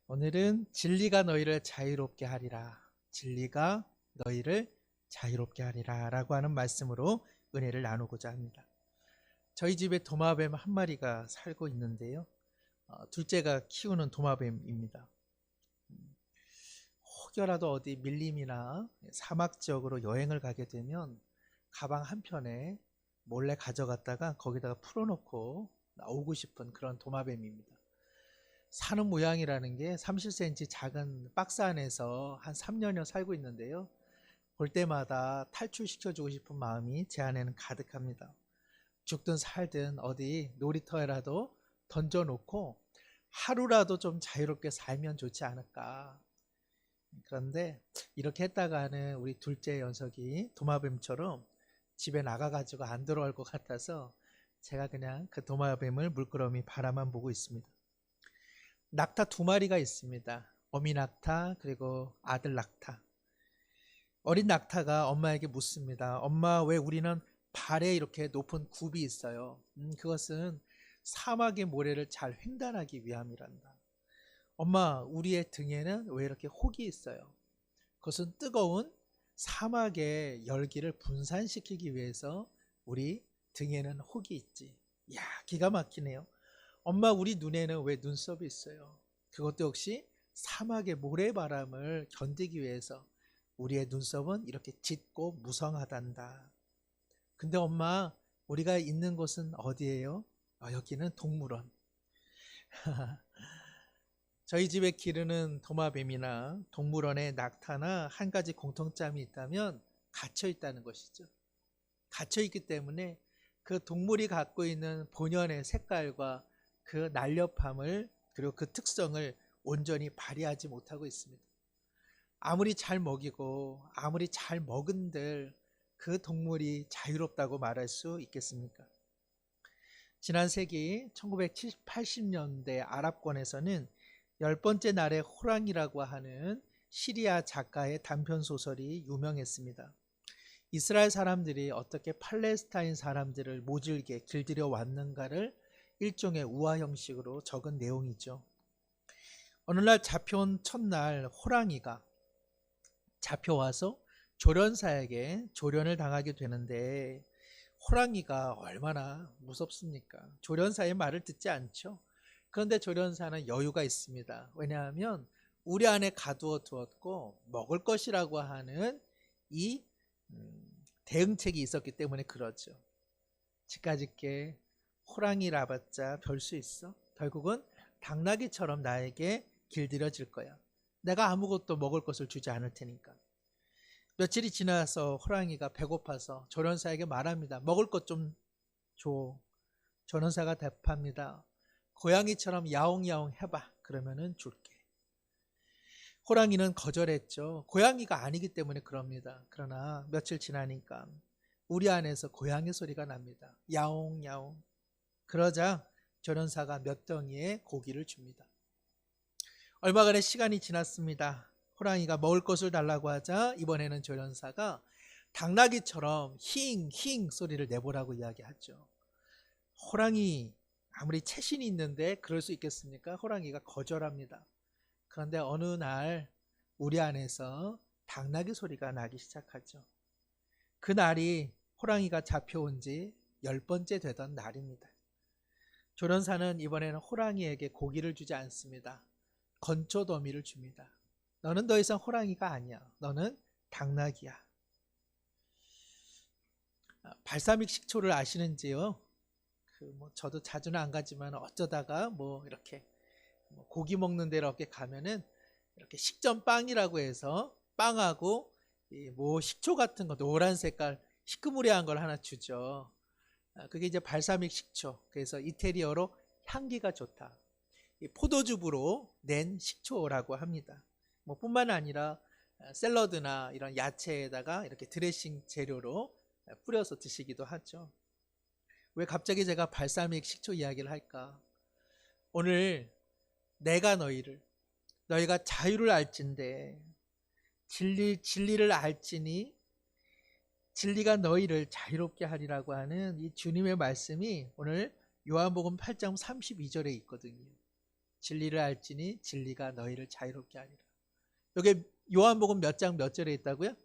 오늘은 진리가 너희를 자유롭게 하리라. 진리가 너희를 자유롭게 하리라 라고 하는 말씀으로 은혜를 나누고자 합니다. 저희 집에 도마뱀 한 마리가 살고 있는데요. 둘째가 키우는 도마뱀입니다. 혹여라도 어디 밀림이나 사막 지역으로 여행을 가게 되면 가방 한편에 몰래 가져갔다가 거기다가 풀어놓고 나오고 싶은 그런 도마뱀입니다. 사는 모양이라는 게 30cm 작은 박스 안에서 한 3년여 살고 있는데요. 볼 때마다 탈출시켜주고 싶은 마음이 제 안에는 가득합니다. 죽든 살든 어디 놀이터에라도 던져놓고 하루라도 좀 자유롭게 살면 좋지 않을까. 그런데 이렇게 했다가는 우리 둘째 녀석이 도마뱀처럼 집에 나가가지고 안 들어올 것 같아서 제가 그냥 그 도마뱀을 물끄러미 바라만 보고 있습니다. 낙타 두 마리가 있습니다. 어미 낙타 그리고 아들 낙타. 어린 낙타가 엄마에게 묻습니다. 엄마, 왜 우리는 발에 이렇게 높은 굽이 있어요? 그것은 사막의 모래를 잘 횡단하기 위함이란다. 엄마, 우리의 등에는 왜 이렇게 혹이 있어요? 그것은 뜨거운 사막의 열기를 분산시키기 위해서 우리 등에는 혹이 있지. 이야, 기가 막히네요. 엄마, 우리 눈에는 왜 눈썹이 있어요? 그것도 역시 사막의 모래바람을 견디기 위해서 우리의 눈썹은 이렇게 짙고 무성하단다. 근데 엄마, 우리가 있는 곳은 어디예요? 여기는 동물원. 저희 집에 기르는 도마뱀이나 동물원의 낙타나 한 가지 공통점이 있다면 갇혀 있다는 것이죠. 갇혀 있기 때문에 그 동물이 갖고 있는 본연의 색깔과 그 날렵함을 그리고 그 특성을 온전히 발휘하지 못하고 있습니다. 아무리 잘 먹이고 아무리 잘 먹은들 그 동물이 자유롭다고 말할 수 있겠습니까? 지난 세기 1980년대 아랍권에서는 열 번째 날의 호랑이라고 하는 시리아 작가의 단편 소설이 유명했습니다. 이스라엘 사람들이 어떻게 팔레스타인 사람들을 모질게 길들여 왔는가를 일종의 우화 형식으로 적은 내용이죠. 어느 날 잡혀온 첫날 호랑이가 잡혀와서 조련사에게 조련을 당하게 되는데 호랑이가 얼마나 무섭습니까? 조련사의 말을 듣지 않죠. 그런데 조련사는 여유가 있습니다. 왜냐하면 우리 안에 가두어 두었고 먹을 것이라고 하는 이 대응책이 있었기 때문에 그러죠. 지까짓게 호랑이라봤자 별 수 있어? 결국은 당나귀처럼 나에게 길들여질 거야. 내가 아무것도 먹을 것을 주지 않을 테니까. 며칠이 지나서 호랑이가 배고파서 조련사에게 말합니다. 먹을 것 좀 줘. 조련사가 대답합니다. 고양이처럼 야옹야옹 해봐. 그러면은 줄게. 호랑이는 거절했죠. 고양이가 아니기 때문에 그럽니다. 그러나 며칠 지나니까 우리 안에서 고양이 소리가 납니다. 야옹야옹. 그러자 조련사가 몇 덩이의 고기를 줍니다. 얼마간의 시간이 지났습니다. 호랑이가 먹을 것을 달라고 하자 이번에는 조련사가 당나귀처럼 힝힝 소리를 내보라고 이야기하죠. 호랑이 아무리 체신이 있는데 그럴 수 있겠습니까? 호랑이가 거절합니다. 그런데 어느 날 우리 안에서 당나귀 소리가 나기 시작하죠. 그 날이 호랑이가 잡혀온 지 10번째 되던 날입니다. 조련사는 이번에는 호랑이에게 고기를 주지 않습니다. 건초 더미를 줍니다. 너는 더 이상 호랑이가 아니야. 너는 당나귀야. 발사믹 식초를 아시는지요? 저도 자주는 안 가지만 어쩌다가 이렇게 고기 먹는 데로 이렇게 가면은 이렇게 식전빵이라고 해서 빵하고 식초 같은 거 노란 색깔 희끄무레한 걸 하나 주죠. 그게 이제 발사믹 식초. 그래서 이태리어로 향기가 좋다. 포도즙으로 낸 식초라고 합니다. 뿐만 아니라 샐러드나 이런 야채에다가 이렇게 드레싱 재료로 뿌려서 드시기도 하죠. 왜 갑자기 제가 발사믹 식초 이야기를 할까? 오늘 내가 너희가 자유를 알진대 진리를 알지니 진리가 너희를 자유롭게 하리라고 하는 이 주님의 말씀이 오늘 요한복음 8장 32절에 있거든요. 진리를 알지니 진리가 너희를 자유롭게 하리라. 여기 요한복음 몇 장 몇 절에 있다고요?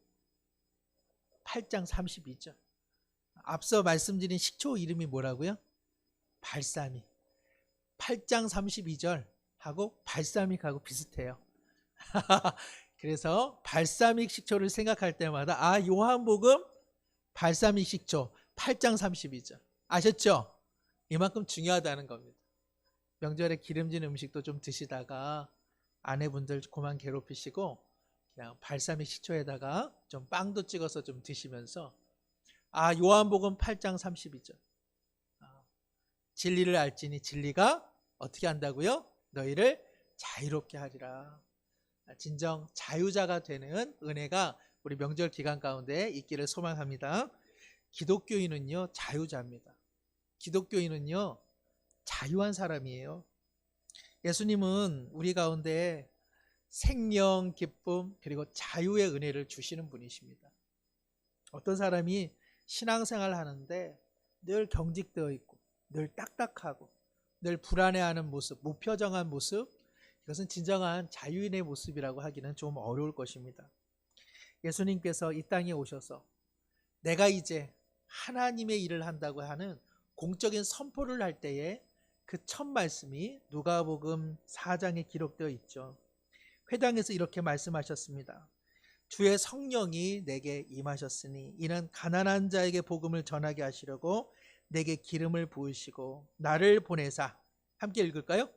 8장 32절. 앞서 말씀드린 식초 이름이 뭐라고요? 발사믹. 8장 32절 하고 발사믹하고 비슷해요. 그래서 발사믹 식초를 생각할 때마다 요한복음 발사믹 식초 8장 32절 아셨죠? 이만큼 중요하다는 겁니다. 명절에 기름진 음식도 좀 드시다가 아내분들 그만 괴롭히시고 그냥 발사믹 식초에다가 좀 빵도 찍어서 좀 드시면서 요한복음 8장 32절 진리를 알지니 진리가 어떻게 한다고요? 너희를 자유롭게 하리라. 진정 자유자가 되는 은혜가 우리 명절 기간 가운데 있기를 소망합니다. 기독교인은요 자유자입니다. 기독교인은요 자유한 사람이에요. 예수님은 우리 가운데 생명, 기쁨 그리고 자유의 은혜를 주시는 분이십니다. 어떤 사람이 신앙생활을 하는데 늘 경직되어 있고 늘 딱딱하고 늘 불안해하는 모습, 무표정한 모습, 이것은 진정한 자유인의 모습이라고 하기는 좀 어려울 것입니다. 예수님께서 이 땅에 오셔서 내가 이제 하나님의 일을 한다고 하는 공적인 선포를 할 때에 그 첫 말씀이 누가복음 4장에 기록되어 있죠. 회당에서 이렇게 말씀하셨습니다. 주의 성령이 내게 임하셨으니 이는 가난한 자에게 복음을 전하게 하시려고 내게 기름을 부으시고 나를 보내사, 함께 읽을까요?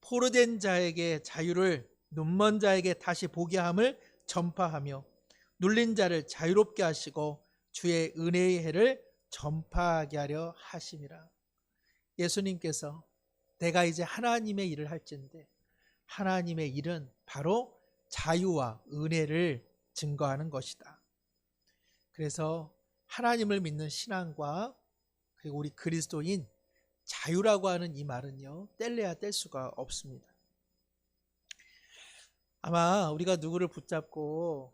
포로된 자에게 자유를, 눈먼 자에게 다시 보게 함을 전파하며 눌린 자를 자유롭게 하시고 주의 은혜의 해를 전파하게 하려 하심이라. 예수님께서 내가 이제 하나님의 일을 할진데 하나님의 일은 바로 자유와 은혜를 증거하는 것이다. 그래서 하나님을 믿는 신앙과 그리고 우리 그리스도인 자유라고 하는 이 말은요 뗄래야 뗄 수가 없습니다. 아마 우리가 누구를 붙잡고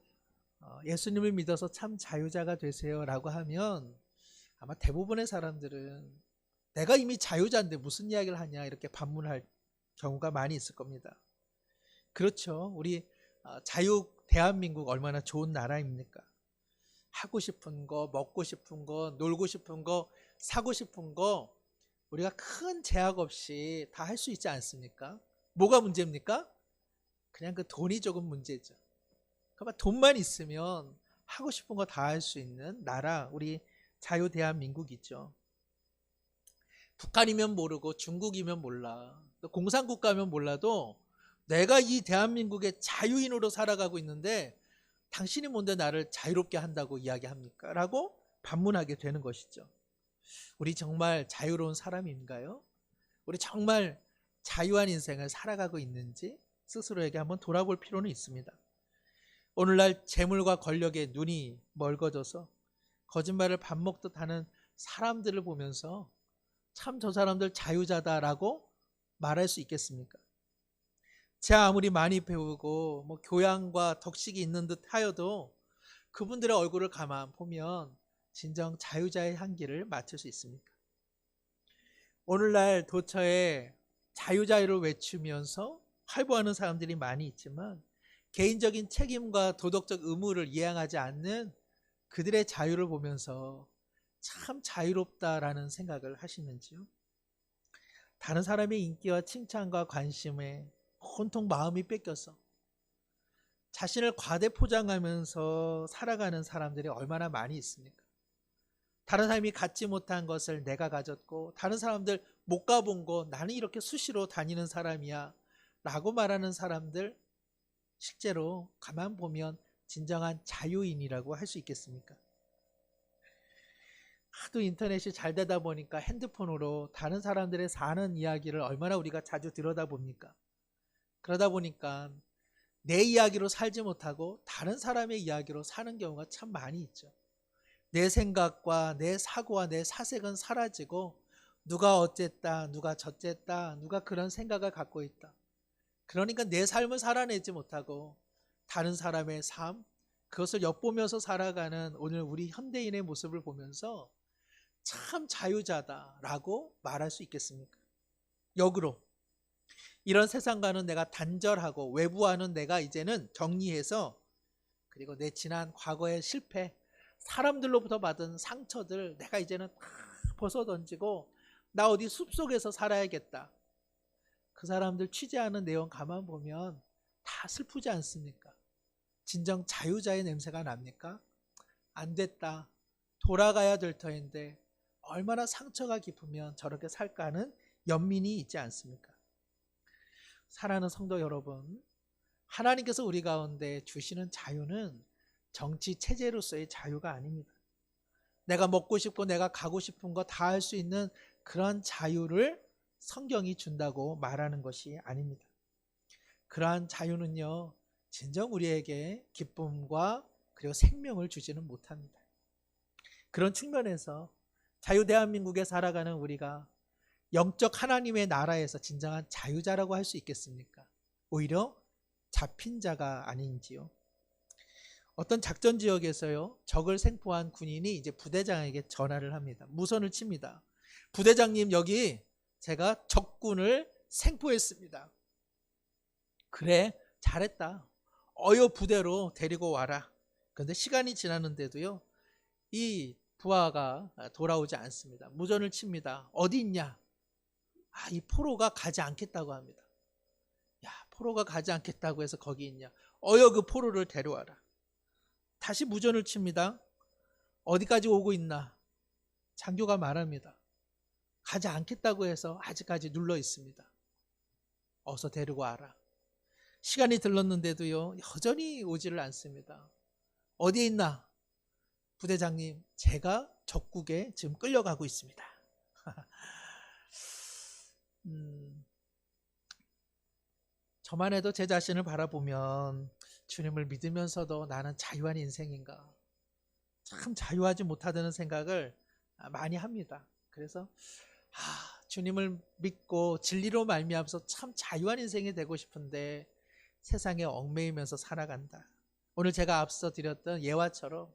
예수님을 믿어서 참 자유자가 되세요 라고 하면 아마 대부분의 사람들은 내가 이미 자유자인데 무슨 이야기를 하냐 이렇게 반문할 경우가 많이 있을 겁니다. 그렇죠. 우리 자유 대한민국 얼마나 좋은 나라입니까? 하고 싶은 거, 먹고 싶은 거, 놀고 싶은 거, 사고 싶은 거 우리가 큰 제약 없이 다 할 수 있지 않습니까? 뭐가 문제입니까? 그냥 그 돈이 조금 문제죠. 그러니까 돈만 있으면 하고 싶은 거 다 할 수 있는 나라, 우리 자유 대한민국이죠. 북한이면 모르고 중국이면 몰라, 또 공산국가면 몰라도 내가 이 대한민국의 자유인으로 살아가고 있는데 당신이 뭔데 나를 자유롭게 한다고 이야기합니까? 라고 반문하게 되는 것이죠. 우리 정말 자유로운 사람인가요? 우리 정말 자유한 인생을 살아가고 있는지 스스로에게 한번 돌아볼 필요는 있습니다. 오늘날 재물과 권력에 눈이 멀거져서 거짓말을 밥 먹듯 하는 사람들을 보면서 참 저 사람들 자유자다라고 말할 수 있겠습니까? 제가 아무리 많이 배우고 교양과 덕식이 있는 듯 하여도 그분들의 얼굴을 가만 보면 진정 자유자의 향기를 맡을 수 있습니까? 오늘날 도처에 자유자유를 외치면서 활보하는 사람들이 많이 있지만 개인적인 책임과 도덕적 의무를 이행하지 않는 그들의 자유를 보면서 참 자유롭다라는 생각을 하시는지요? 다른 사람의 인기와 칭찬과 관심에 온통 마음이 뺏겨서 자신을 과대 포장하면서 살아가는 사람들이 얼마나 많이 있습니까? 다른 사람이 갖지 못한 것을 내가 가졌고 다른 사람들 못 가본 거 나는 이렇게 수시로 다니는 사람이야 라고 말하는 사람들, 실제로 가만 보면 진정한 자유인이라고 할 수 있겠습니까? 하도 인터넷이 잘 되다 보니까 핸드폰으로 다른 사람들의 사는 이야기를 얼마나 우리가 자주 들여다봅니까? 그러다 보니까 내 이야기로 살지 못하고 다른 사람의 이야기로 사는 경우가 참 많이 있죠. 내 생각과 내 사고와 내 사색은 사라지고 누가 어쨌다, 누가 저쨌다, 누가 그런 생각을 갖고 있다. 그러니까 내 삶을 살아내지 못하고 다른 사람의 삶, 그것을 엿보면서 살아가는 오늘 우리 현대인의 모습을 보면서 참 자유자다라고 말할 수 있겠습니까? 역으로 이런 세상과는 내가 단절하고 외부와는 내가 이제는 정리해서, 그리고 내 지난 과거의 실패, 사람들로부터 받은 상처들 내가 이제는 다 벗어던지고 나 어디 숲속에서 살아야겠다. 그 사람들 취재하는 내용 가만 보면 다 슬프지 않습니까? 진정 자유자의 냄새가 납니까? 안 됐다. 돌아가야 될 터인데 얼마나 상처가 깊으면 저렇게 살까 하는 연민이 있지 않습니까? 사랑하는 성도 여러분, 하나님께서 우리 가운데 주시는 자유는 정치 체제로서의 자유가 아닙니다. 내가 먹고 싶고 내가 가고 싶은 거 다 할 수 있는 그런 자유를 성경이 준다고 말하는 것이 아닙니다. 그러한 자유는요, 진정 우리에게 기쁨과 그리고 생명을 주지는 못합니다. 그런 측면에서 자유 대한민국에 살아가는 우리가 영적 하나님의 나라에서 진정한 자유자라고 할 수 있겠습니까? 오히려 잡힌 자가 아닌지요. 어떤 작전 지역에서요, 적을 생포한 군인이 이제 부대장에게 전화를 합니다. 무선을 칩니다. 부대장님, 여기 제가 적군을 생포했습니다. 그래, 잘했다. 어여 부대로 데리고 와라. 그런데 시간이 지났는데도요, 이 부하가 돌아오지 않습니다. 무전을 칩니다. 어디 있냐? 이 포로가 가지 않겠다고 합니다. 야, 포로가 가지 않겠다고 해서 거기 있냐? 어여 그 포로를 데려와라. 다시 무전을 칩니다. 어디까지 오고 있나? 장교가 말합니다. 가지 않겠다고 해서 아직까지 눌러 있습니다. 어서 데리고 와라. 시간이 들렀는데도요, 여전히 오지를 않습니다. 어디에 있나? 부대장님, 제가 적국에 지금 끌려가고 있습니다. 저만 해도 제 자신을 바라보면 주님을 믿으면서도 나는 자유한 인생인가? 참 자유하지 못하다는 생각을 많이 합니다. 그래서 주님을 믿고 진리로 말미암아서 참 자유한 인생이 되고 싶은데 세상에 얽매이면서 살아간다. 오늘 제가 앞서 드렸던 예화처럼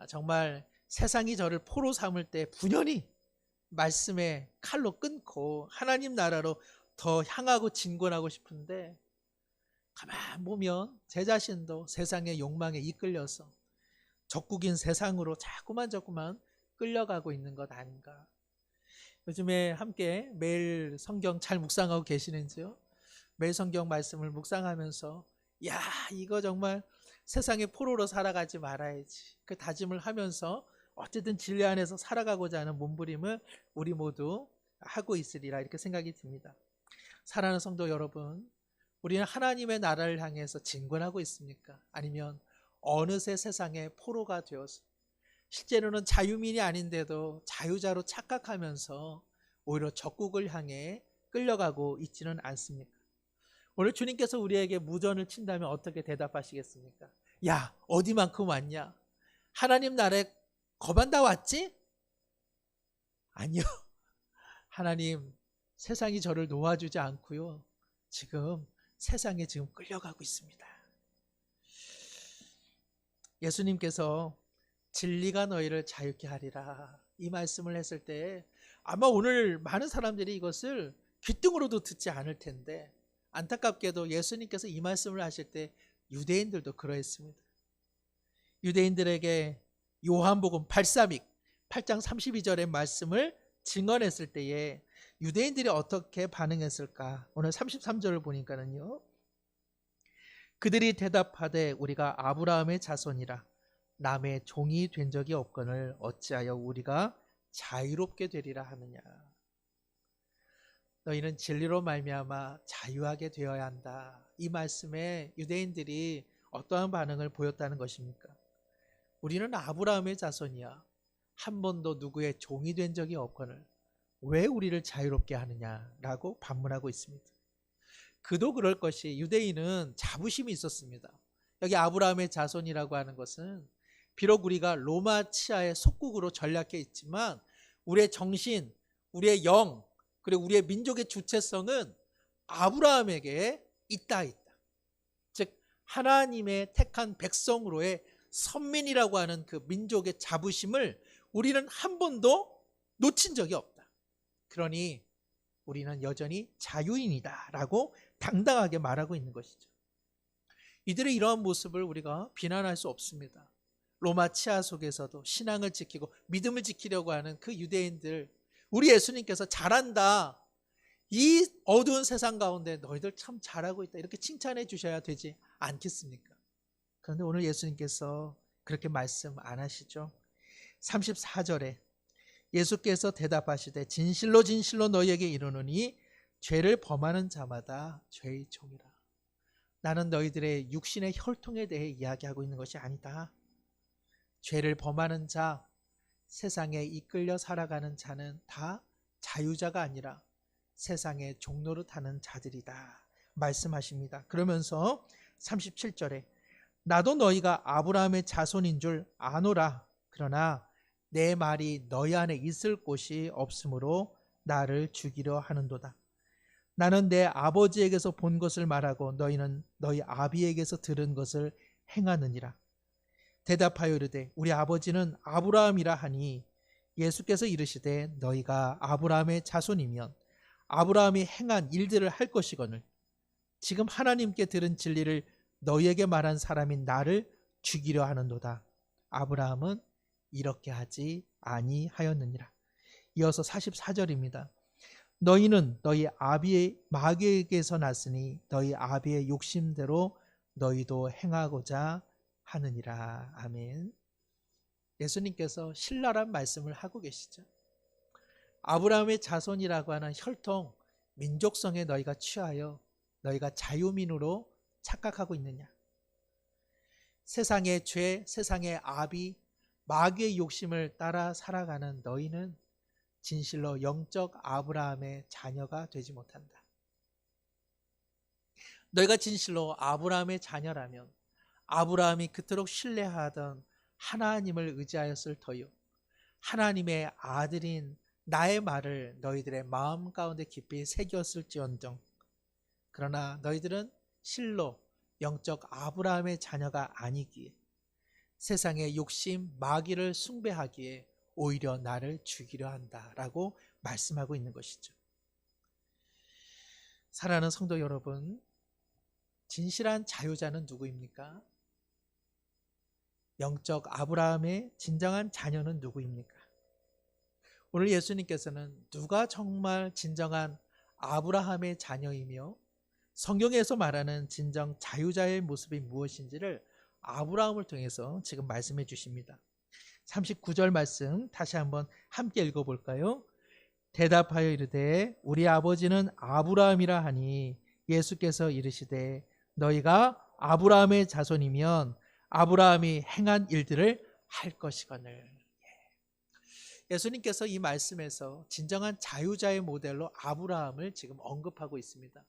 정말 세상이 저를 포로 삼을 때 분연히 말씀의 칼로 끊고 하나님 나라로 더 향하고 진군하고 싶은데 가만 보면 제 자신도 세상의 욕망에 이끌려서 적국인 세상으로 자꾸만 끌려가고 있는 것 아닌가. 요즘에 함께 매일 성경 잘 묵상하고 계시는지요? 매일 성경 말씀을 묵상하면서 야, 이거 정말 세상의 포로로 살아가지 말아야지, 그 다짐을 하면서 어쨌든 진리 안에서 살아가고자 하는 몸부림을 우리 모두 하고 있으리라, 이렇게 생각이 듭니다. 사랑하는 성도 여러분, 우리는 하나님의 나라를 향해서 진군하고 있습니까? 아니면 어느새 세상의 포로가 되어서 실제로는 자유민이 아닌데도 자유자로 착각하면서 오히려 적국을 향해 끌려가고 있지는 않습니까? 오늘 주님께서 우리에게 무전을 친다면 어떻게 대답하시겠습니까? 야, 어디만큼 왔냐? 하나님 나라에 거반다 왔지? 아니요. 하나님, 세상이 저를 놓아주지 않고요, 지금 세상에 지금 끌려가고 있습니다. 예수님께서 진리가 너희를 자유케 하리라, 이 말씀을 했을 때 아마 오늘 많은 사람들이 이것을 귀등으로도 듣지 않을 텐데, 안타깝게도 예수님께서 이 말씀을 하실 때 유대인들도 그러했습니다. 유대인들에게 요한복음 8장 32절의 말씀을 증언했을 때에 유대인들이 어떻게 반응했을까? 오늘 33절을 보니까는요, 그들이 대답하되 우리가 아브라함의 자손이라 남의 종이 된 적이 없거늘 어찌하여 우리가 자유롭게 되리라 하느냐. 너희는 진리로 말미암아 자유하게 되어야 한다. 이 말씀에 유대인들이 어떠한 반응을 보였다는 것입니까? 우리는 아브라함의 자손이야. 한 번도 누구의 종이 된 적이 없거늘 왜 우리를 자유롭게 하느냐라고 반문하고 있습니다. 그도 그럴 것이 유대인은 자부심이 있었습니다. 여기 아브라함의 자손이라고 하는 것은 비록 우리가 로마 치하의 속국으로 전락해 있지만 우리의 정신, 우리의 영, 그리고 우리의 민족의 주체성은 아브라함에게 있다. 즉 하나님의 택한 백성으로의 선민이라고 하는 그 민족의 자부심을 우리는 한 번도 놓친 적이 없다. 그러니 우리는 여전히 자유인이다 라고 당당하게 말하고 있는 것이죠. 이들의 이러한 모습을 우리가 비난할 수 없습니다. 로마 치하 속에서도 신앙을 지키고 믿음을 지키려고 하는 그 유대인들, 우리 예수님께서 잘한다, 이 어두운 세상 가운데 너희들 참 잘하고 있다, 이렇게 칭찬해 주셔야 되지 않겠습니까? 그런데 오늘 예수님께서 그렇게 말씀 안 하시죠. 34절에 예수께서 대답하시되 진실로 진실로 너희에게 이르노니 죄를 범하는 자마다 죄의 종이라. 나는 너희들의 육신의 혈통에 대해 이야기하고 있는 것이 아니다. 죄를 범하는 자, 세상에 이끌려 살아가는 자는 다 자유자가 아니라 세상의 종노릇하는 자들이다 말씀하십니다. 그러면서 37절에 나도 너희가 아브라함의 자손인 줄 아노라. 그러나 내 말이 너희 안에 있을 곳이 없으므로 나를 죽이려 하는도다. 나는 내 아버지에게서 본 것을 말하고 너희는 너희 아비에게서 들은 것을 행하느니라. 대답하여 이르되 우리 아버지는 아브라함이라 하니 예수께서 이르시되 너희가 아브라함의 자손이면 아브라함이 행한 일들을 할 것이거늘 지금 하나님께 들은 진리를 너희에게 말한 사람인 나를 죽이려 하는도다. 아브라함은 이렇게 하지 아니하였느니라. 이어서 44절입니다. 너희는 너희 아비의 마귀에게서 났으니 너희 아비의 욕심대로 너희도 행하고자 하느니라. 아멘. 예수님께서 신랄한 말씀을 하고 계시죠. 아브라함의 자손이라고 하는 혈통, 민족성에 너희가 취하여 너희가 자유민으로 착각하고 있느냐. 세상의 죄, 세상의 아비, 마귀의 욕심을 따라 살아가는 너희는 진실로 영적 아브라함의 자녀가 되지 못한다. 너희가 진실로 아브라함의 자녀라면 아브라함이 그토록 신뢰하던 하나님을 의지하였을 터요, 하나님의 아들인 나의 말을 너희들의 마음 가운데 깊이 새겼을지언정, 그러나 너희들은 실로 영적 아브라함의 자녀가 아니기에 세상의 욕심, 마귀를 숭배하기에 오히려 나를 죽이려 한다라고 말씀하고 있는 것이죠. 사랑하는 성도 여러분, 진실한 자유자는 누구입니까? 영적 아브라함의 진정한 자녀는 누구입니까? 오늘 예수님께서는 누가 정말 진정한 아브라함의 자녀이며 성경에서 말하는 진정 자유자의 모습이 무엇인지를 아브라함을 통해서 지금 말씀해 주십니다. 39절 말씀 다시 한번 함께 읽어볼까요? 대답하여 이르되 우리 아버지는 아브라함이라 하니 예수께서 이르시되 너희가 아브라함의 자손이면 아브라함이 행한 일들을 할 것이거늘. 예수님께서 이 말씀에서 진정한 자유자의 모델로 아브라함을 지금 언급하고 있습니다.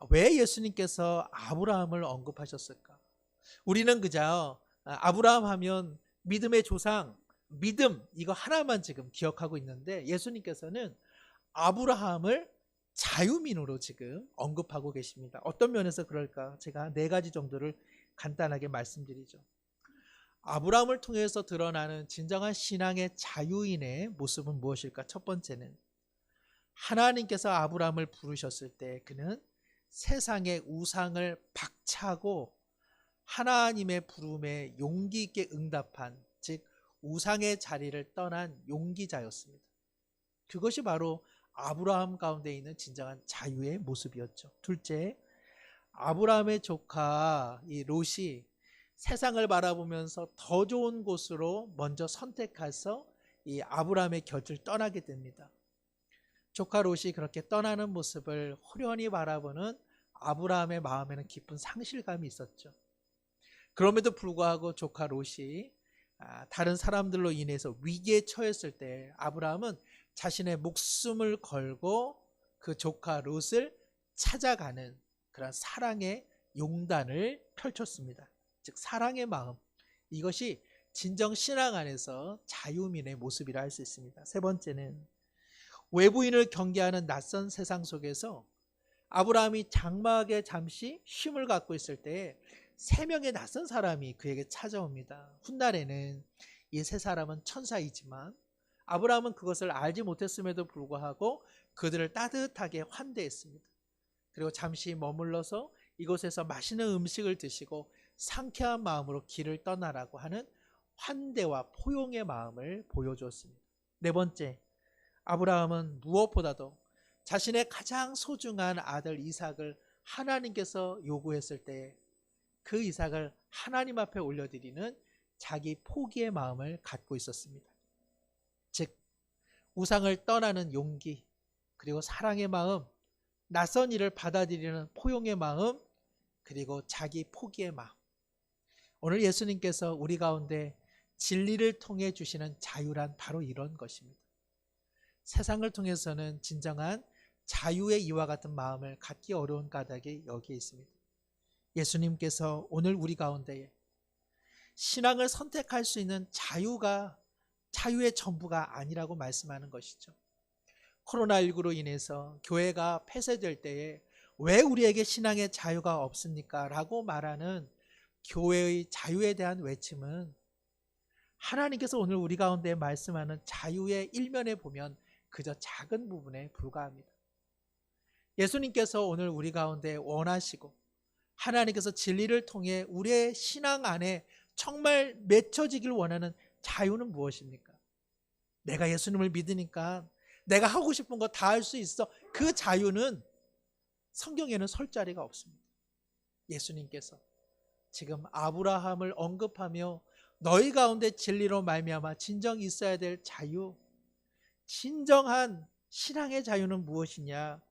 왜 예수님께서 아브라함을 언급하셨을까? 우리는 그저 아브라함 하면 믿음의 조상, 믿음, 이거 하나만 지금 기억하고 있는데 예수님께서는 아브라함을 자유민으로 지금 언급하고 계십니다. 어떤 면에서 그럴까? 제가 4가지 정도를 간단하게 말씀드리죠. 아브라함을 통해서 드러나는 진정한 신앙의 자유인의 모습은 무엇일까? 첫 번째는 하나님께서 아브라함을 부르셨을 때 그는 세상의 우상을 박차고 하나님의 부름에 용기 있게 응답한, 즉 우상의 자리를 떠난 용기자였습니다. 그것이 바로 아브라함 가운데 있는 진정한 자유의 모습이었죠. 둘째, 아브라함의 조카 이 롯이 세상을 바라보면서 더 좋은 곳으로 먼저 선택해서 이 아브라함의 곁을 떠나게 됩니다. 조카 롯이 그렇게 떠나는 모습을 호련히 바라보는 아브라함의 마음에는 깊은 상실감이 있었죠. 그럼에도 불구하고 조카 롯이 다른 사람들로 인해서 위기에 처했을 때 아브라함은 자신의 목숨을 걸고 그 조카 롯을 찾아가는 그런 사랑의 용단을 펼쳤습니다. 즉 사랑의 마음, 이것이 진정 신앙 안에서 자유민의 모습이라 할 수 있습니다. 세 번째는 외부인을 경계하는 낯선 세상 속에서 아브라함이 장막에 잠시 쉼을 갖고 있을 때 3명의 낯선 사람이 그에게 찾아옵니다. 훗날에는 이 3 사람은 천사이지만 아브라함은 그것을 알지 못했음에도 불구하고 그들을 따뜻하게 환대했습니다. 그리고 잠시 머물러서 이곳에서 맛있는 음식을 드시고 상쾌한 마음으로 길을 떠나라고 하는 환대와 포용의 마음을 보여주었습니다. 네 번째, 아브라함은 무엇보다도 자신의 가장 소중한 아들 이삭을 하나님께서 요구했을 때 그 이삭을 하나님 앞에 올려드리는 자기 포기의 마음을 갖고 있었습니다. 즉, 우상을 떠나는 용기, 그리고 사랑의 마음, 낯선 일을 받아들이는 포용의 마음, 그리고 자기 포기의 마음. 오늘 예수님께서 우리 가운데 진리를 통해 주시는 자유란 바로 이런 것입니다. 세상을 통해서는 진정한 자유의 이와 같은 마음을 갖기 어려운 까닭이 여기에 있습니다. 예수님께서 오늘 우리 가운데에 신앙을 선택할 수 있는 자유가 자유의 전부가 아니라고 말씀하는 것이죠. 코로나19로 인해서 교회가 폐쇄될 때에 왜 우리에게 신앙의 자유가 없습니까? 라고 말하는 교회의 자유에 대한 외침은 하나님께서 오늘 우리 가운데 말씀하는 자유의 일면에 보면 그저 작은 부분에 불과합니다. 예수님께서 오늘 우리 가운데 원하시고 하나님께서 진리를 통해 우리의 신앙 안에 정말 맺혀지길 원하는 자유는 무엇입니까? 내가 예수님을 믿으니까 내가 하고 싶은 거 다 할 수 있어. 그 자유는 성경에는 설 자리가 없습니다. 예수님께서 지금 아브라함을 언급하며 너희 가운데 진리로 말미암아 진정 있어야 될 자유, 진정한 신앙의 자유는 무엇이냐?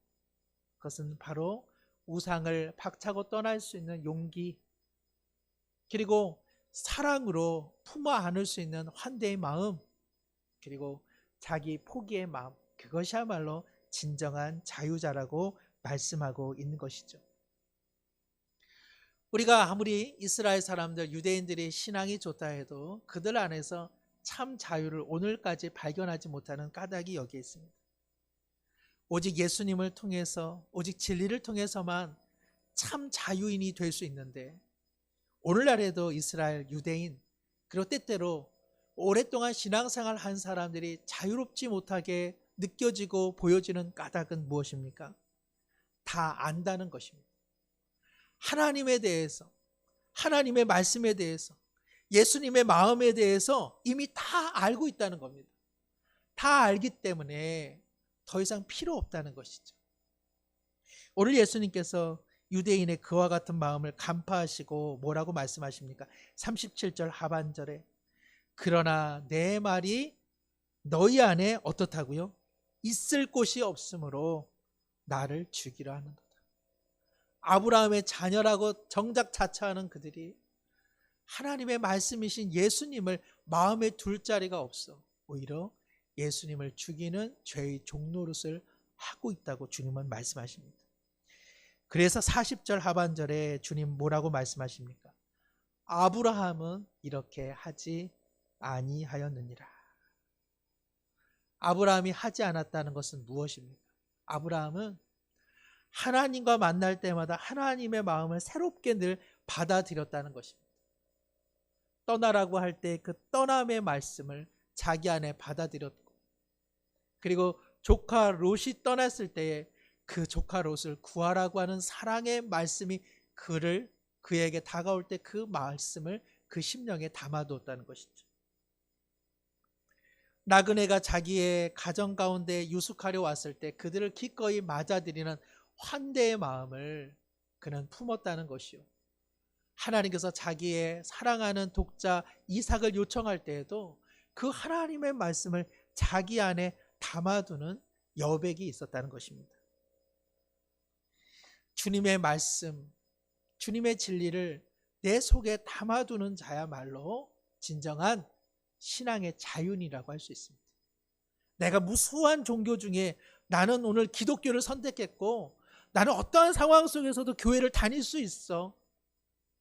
그것은 바로 우상을 박차고 떠날 수 있는 용기, 그리고 사랑으로 품어 안을 수 있는 환대의 마음, 그리고 자기 포기의 마음, 그것이야말로 진정한 자유자라고 말씀하고 있는 것이죠. 우리가 아무리 이스라엘 사람들, 유대인들이 신앙이 좋다 해도 그들 안에서 참 자유를 오늘까지 발견하지 못하는 까닭이 여기에 있습니다. 오직 예수님을 통해서, 오직 진리를 통해서만 참 자유인이 될 수 있는데, 오늘날에도 이스라엘 유대인, 그리고 때때로 오랫동안 신앙생활 한 사람들이 자유롭지 못하게 느껴지고 보여지는 까닭은 무엇입니까? 다 안다는 것입니다. 하나님에 대해서, 하나님의 말씀에 대해서, 예수님의 마음에 대해서 이미 다 알고 있다는 겁니다. 다 알기 때문에 더 이상 필요 없다는 것이죠. 오늘 예수님께서 유대인의 그와 같은 마음을 간파하시고 뭐라고 말씀하십니까? 37절 하반절에 그러나 내 말이 너희 안에 어떻다고요? 있을 곳이 없으므로 나를 죽이려 하는도다. 아브라함의 자녀라고 정작 자처하는 그들이 하나님의 말씀이신 예수님을 마음에 둘 자리가 없어 오히려 예수님을 죽이는 죄의 종노릇을 하고 있다고 주님은 말씀하십니다. 그래서 40절 하반절에 주님 뭐라고 말씀하십니까? 아브라함은 이렇게 하지 아니하였느니라. 아브라함이 하지 않았다는 것은 무엇입니까? 아브라함은 하나님과 만날 때마다 하나님의 마음을 새롭게 늘 받아들였다는 것입니다. 떠나라고 할 때 그 떠남의 말씀을 자기 안에 받아들였고, 그리고 조카 롯이 떠났을 때에 그 조카 롯을 구하라고 하는 사랑의 말씀이 그에게 다가올 때 그 말씀을 그 심령에 담아두었다는 것이죠. 나그네가 자기의 가정 가운데 유숙하려 왔을 때 그들을 기꺼이 맞아들이는 환대의 마음을 그는 품었다는 것이요. 하나님께서 자기의 사랑하는 독자 이삭을 요청할 때에도 그 하나님의 말씀을 자기 안에 담아두는 여백이 있었다는 것입니다. 주님의 말씀, 주님의 진리를 내 속에 담아두는 자야말로 진정한 신앙의 자윤이라고 할 수 있습니다. 내가 무수한 종교 중에 나는 오늘 기독교를 선택했고 나는 어떠한 상황 속에서도 교회를 다닐 수 있어.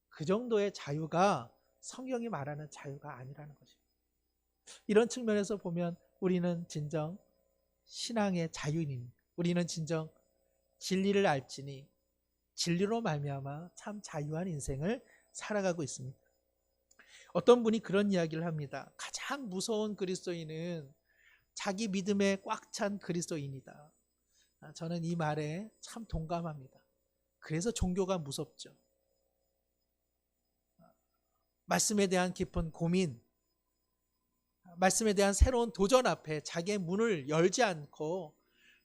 그 정도의 자유가 성경이 말하는 자유가 아니라는 것입니다. 이런 측면에서 보면 우리는 진정 신앙의 자유인입니다. 우리는 진정 진리를 알지니 진리로 말미암아 참 자유한 인생을 살아가고 있습니다. 어떤 분이 그런 이야기를 합니다. 가장 무서운 그리스도인은 자기 믿음에 꽉 찬 그리스도인이다. 저는 이 말에 참 동감합니다. 그래서 종교가 무섭죠. 말씀에 대한 깊은 고민, 말씀에 대한 새로운 도전 앞에 자기의 문을 열지 않고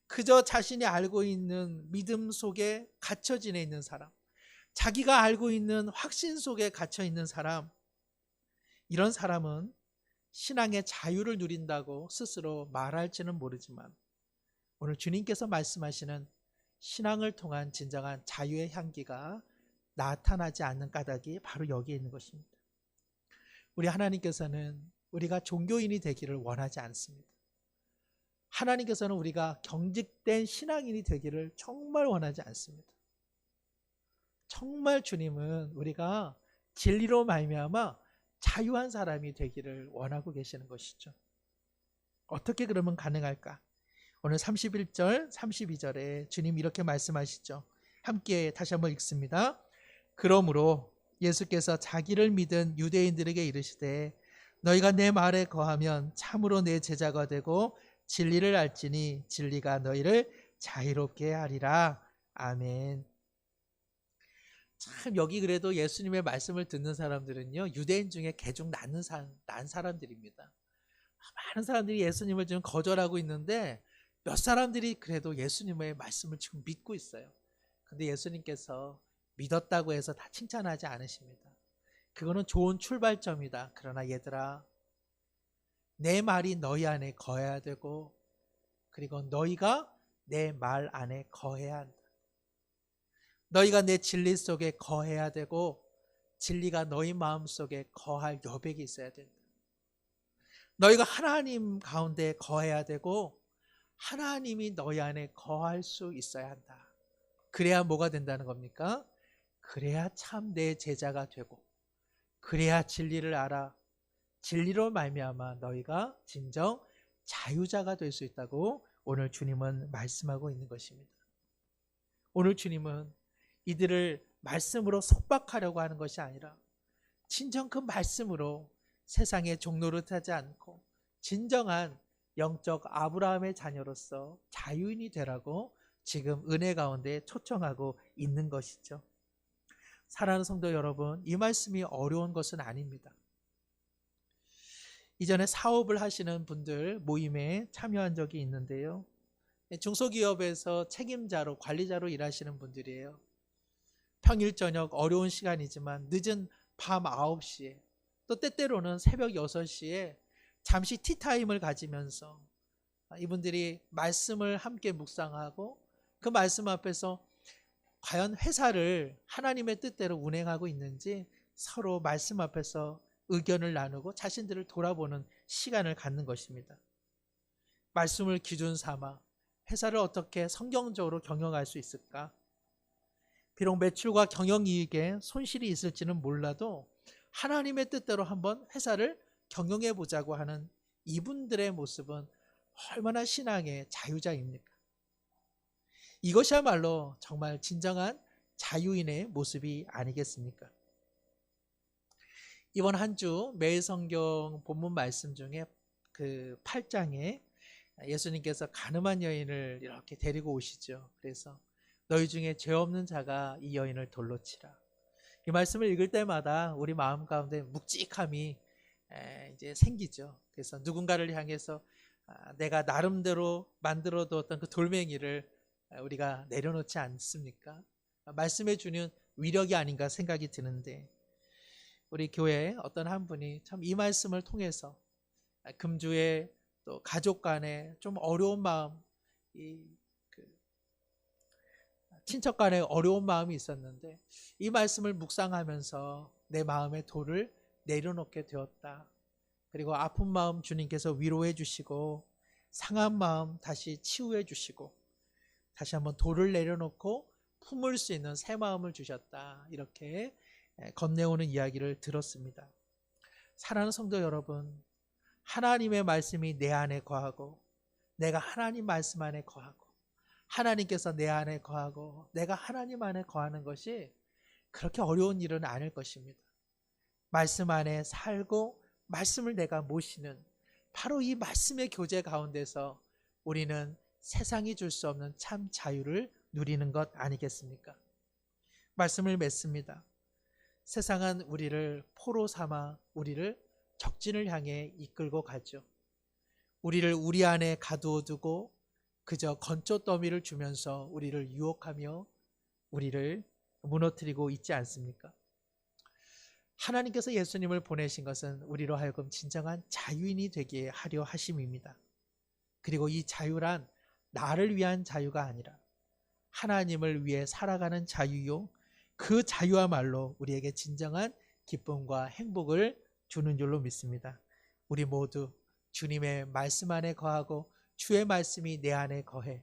그저 자신이 알고 있는 믿음 속에 갇혀 지내 있는 사람, 자기가 알고 있는 확신 속에 갇혀 있는 사람, 이런 사람은 신앙의 자유를 누린다고 스스로 말할지는 모르지만 오늘 주님께서 말씀하시는 신앙을 통한 진정한 자유의 향기가 나타나지 않는 까닭이 바로 여기에 있는 것입니다. 우리 하나님께서는 우리가 종교인이 되기를 원하지 않습니다. 하나님께서는 우리가 경직된 신앙인이 되기를 정말 원하지 않습니다. 정말 주님은 우리가 진리로 말미암아 자유한 사람이 되기를 원하고 계시는 것이죠. 어떻게 그러면 가능할까? 오늘 31절, 32절에 주님 이렇게 말씀하시죠. 함께 다시 한번 읽습니다. 그러므로 예수께서 자기를 믿은 유대인들에게 이르시되 너희가 내 말에 거하면 참으로 내 제자가 되고 진리를 알지니 진리가 너희를 자유롭게 하리라. 아멘. 참 여기 그래도 예수님의 말씀을 듣는 사람들은요, 유대인 중에 개중 난 사람들입니다. 많은 사람들이 예수님을 지금 거절하고 있는데 몇 사람들이 그래도 예수님의 말씀을 지금 믿고 있어요. 근데 예수님께서 믿었다고 해서 다 칭찬하지 않으십니다. 그거는 좋은 출발점이다. 그러나 얘들아, 내 말이 너희 안에 거해야 되고 그리고 너희가 내 말 안에 거해야 한다. 너희가 내 진리 속에 거해야 되고 진리가 너희 마음 속에 거할 여백이 있어야 된다. 너희가 하나님 가운데 거해야 되고 하나님이 너희 안에 거할 수 있어야 한다. 그래야 뭐가 된다는 겁니까? 그래야 참 내 제자가 되고 그래야 진리를 알아 진리로 말미암아 너희가 진정 자유자가 될 수 있다고 오늘 주님은 말씀하고 있는 것입니다. 오늘 주님은 이들을 말씀으로 속박하려고 하는 것이 아니라 진정 그 말씀으로 세상의 종노릇하지 않고 진정한 영적 아브라함의 자녀로서 자유인이 되라고 지금 은혜 가운데 초청하고 있는 것이죠. 사랑하는 성도 여러분, 이 말씀이 어려운 것은 아닙니다. 이전에 사업을 하시는 분들 모임에 참여한 적이 있는데요. 중소기업에서 책임자로 관리자로 일하시는 분들이에요. 평일 저녁 어려운 시간이지만 늦은 밤 9시에 또 때때로는 새벽 6시에 잠시 티타임을 가지면서 이분들이 말씀을 함께 묵상하고 그 말씀 앞에서 과연 회사를 하나님의 뜻대로 운행하고 있는지 서로 말씀 앞에서 의견을 나누고 자신들을 돌아보는 시간을 갖는 것입니다. 말씀을 기준 삼아 회사를 어떻게 성경적으로 경영할 수 있을까? 비록 매출과 경영이익에 손실이 있을지는 몰라도 하나님의 뜻대로 한번 회사를 경영해 보자고 하는 이분들의 모습은 얼마나 신앙의 자유자입니까? 이것이야말로 정말 진정한 자유인의 모습이 아니겠습니까? 이번 한 주 매일 성경 본문 말씀 중에 그 8장에 예수님께서 가늠한 여인을 이렇게 데리고 오시죠. 그래서 너희 중에 죄 없는 자가 이 여인을 돌로 치라. 이 말씀을 읽을 때마다 우리 마음 가운데 묵직함이 이제 생기죠. 그래서 누군가를 향해서 내가 나름대로 만들어 두었던 그 돌멩이를 우리가 내려놓지 않습니까? 말씀해 주는 위력이 아닌가 생각이 드는데 우리 교회 어떤 한 분이 참 이 말씀을 통해서 금주에 또 가족 간에 좀 어려운 마음, 친척 간에 어려운 마음이 있었는데 이 말씀을 묵상하면서 내 마음의 돌을 내려놓게 되었다. 그리고 아픈 마음 주님께서 위로해 주시고 상한 마음 다시 치유해 주시고 다시 한번 돌을 내려놓고 품을 수 있는 새 마음을 주셨다. 이렇게 건네오는 이야기를 들었습니다. 사랑하는 성도 여러분, 하나님의 말씀이 내 안에 거하고 내가 하나님 말씀 안에 거하고 하나님께서 내 안에 거하고 내가 하나님 안에 거하는 것이 그렇게 어려운 일은 아닐 것입니다. 말씀 안에 살고 말씀을 내가 모시는 바로 이 말씀의 교제 가운데서 우리는 세상이 줄 수 없는 참 자유를 누리는 것 아니겠습니까? 말씀을 맺습니다. 세상은 우리를 포로 삼아 우리를 적진을 향해 이끌고 가죠. 우리를 우리 안에 가두어 두고 그저 건조 더미를 주면서 우리를 유혹하며 우리를 무너뜨리고 있지 않습니까? 하나님께서 예수님을 보내신 것은 우리로 하여금 진정한 자유인이 되게 하려 하심입니다. 그리고 이 자유란 나를 위한 자유가 아니라 하나님을 위해 살아가는 자유요, 그 자유야말로 우리에게 진정한 기쁨과 행복을 주는 줄로 믿습니다. 우리 모두 주님의 말씀 안에 거하고 주의 말씀이 내 안에 거해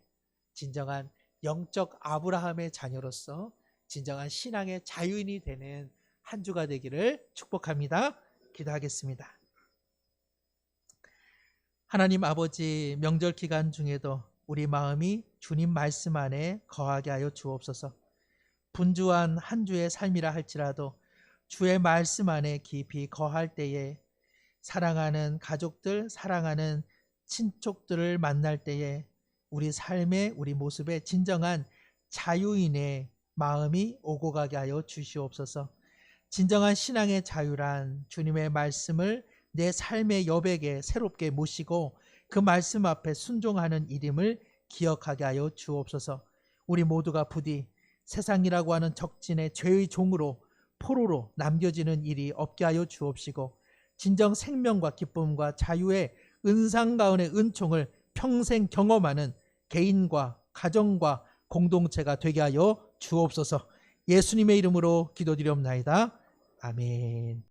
진정한 영적 아브라함의 자녀로서 진정한 신앙의 자유인이 되는 한 주가 되기를 축복합니다. 기도하겠습니다. 하나님 아버지, 명절 기간 중에도 우리 마음이 주님 말씀 안에 거하게 하여 주옵소서. 분주한 한 주의 삶이라 할지라도 주의 말씀 안에 깊이 거할 때에 사랑하는 가족들, 사랑하는 친족들을 만날 때에 우리 삶의 우리 모습에 진정한 자유인의 마음이 오고 가게 하여 주시옵소서. 진정한 신앙의 자유란 주님의 말씀을 내 삶의 여백에 새롭게 모시고 그 말씀 앞에 순종하는 일임을 기억하게 하여 주옵소서. 우리 모두가 부디 세상이라고 하는 적진의 죄의 종으로 포로로 남겨지는 일이 없게 하여 주옵시고 진정 생명과 기쁨과 자유의 은상 가운의 은총을 평생 경험하는 개인과 가정과 공동체가 되게 하여 주옵소서. 예수님의 이름으로 기도드리옵나이다. 아멘.